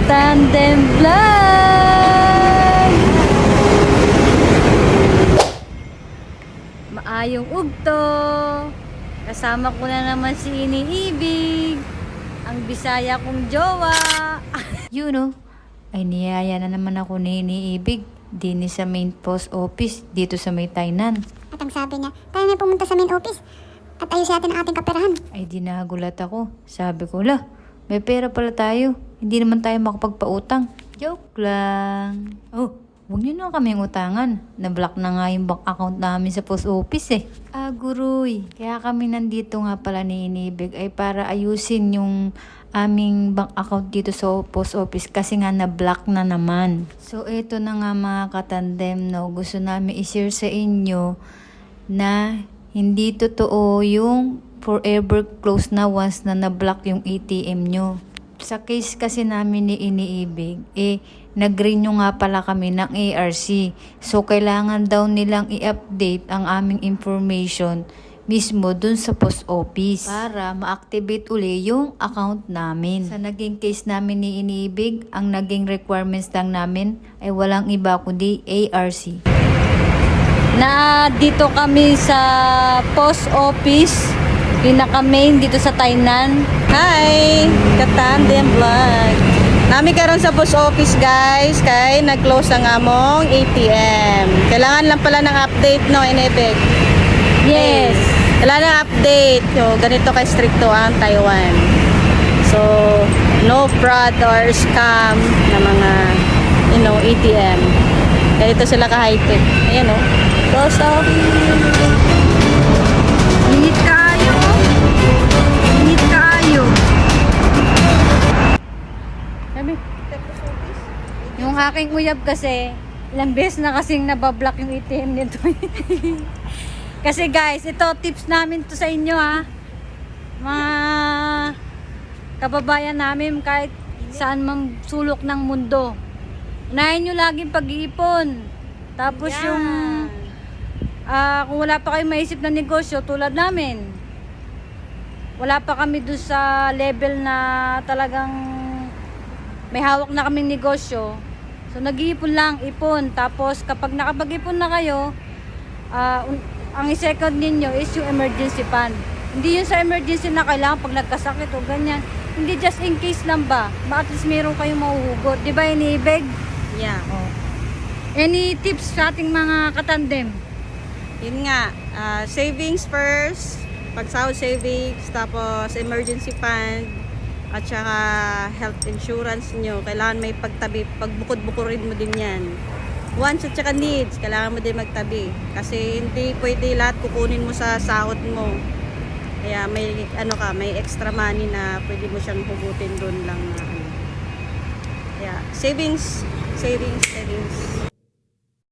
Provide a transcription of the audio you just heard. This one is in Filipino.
Katandem Vlog! Maayong ugto! Kasama ko na naman si Iniibig, ang Bisaya kong jowa. You know, ay niyaya na naman ako ni Iniibig din sa main post office dito sa may Tainan. At ang sabi niya, tayo na pumunta sa main office at ayusin natin ang ating kaperahan. Ay di nagulat ako. Sabi ko, lah, may pera pala tayo. Hindi naman tayo makapagpautang. Joke lang. Oh, huwag niyo na kaming utangan. Na-block na nga yung bank account namin sa post office eh. Ah, guruy. Kaya kami nandito nga pala ni Inibig ay para ayusin yung aming bank account dito sa post office kasi nga na-block na naman. So, ito na nga mga katandem, no. Gusto namin i-share sa inyo na hindi totoo yung forever close na once na na-block yung ATM nyo. Sa case kasi namin ni Iniibig, nag-renew nga pala kami ng ARC. So, kailangan daw nilang i-update ang aming information mismo dun sa post office para ma-activate uli yung account namin. Sa naging case namin ni Iniibig, ang naging requirements lang namin ay walang iba kundi ARC. Na dito kami sa post office, pinaka-main dito sa Tainan. Hi! Katandem Vlog. Nami karon sa post office guys, kay nag-close ang among ATM. Kailangan lang pala ng update no, Inibig. Yes. Kailangan ng update. So, ganito kay stricto ang Taiwan. So, no fraud or scam na mga, ATM. Ganito sila ka-high-tech. Ayan o. Post office. Init kayo. Init kayo. Sabi, yung aking uyab kasi, ilang beses na kasing nabablock yung ATM nito. Kasi guys, ito tips namin to sa inyo ha. Mga kababayan namin kahit saan mang sulok ng mundo. Unahin nyo laging pag-iipon. Tapos Yan. yung kung wala pa kayong maisip na negosyo tulad namin, wala pa kami doon sa level na talagang may hawak na kaming negosyo. So nag-iipon lang, ipon. Tapos kapag nakapag-ipon na kayo, ang i-second ninyo is yung emergency fund. Hindi yun sa emergency na kailangan pag nagkasakit o ganyan. Hindi, just in case lang ba. At least meron kayong mahuhugot. Di ba, Iniibig? Yeah. Oh. Any tips sa ating mga katandem? Yun nga, savings first, pagsahod savings, tapos emergency fund, at saka health insurance nyo. Kailangan may pagtabi, pagbukod-bukurin mo din yan. Wants at saka needs, kailangan mo din magtabi. Kasi hindi pwede lahat kukunin mo sa sahod mo. Kaya may, may extra money na pwede mo siyang hugutin doon lang. Kaya savings, savings, savings.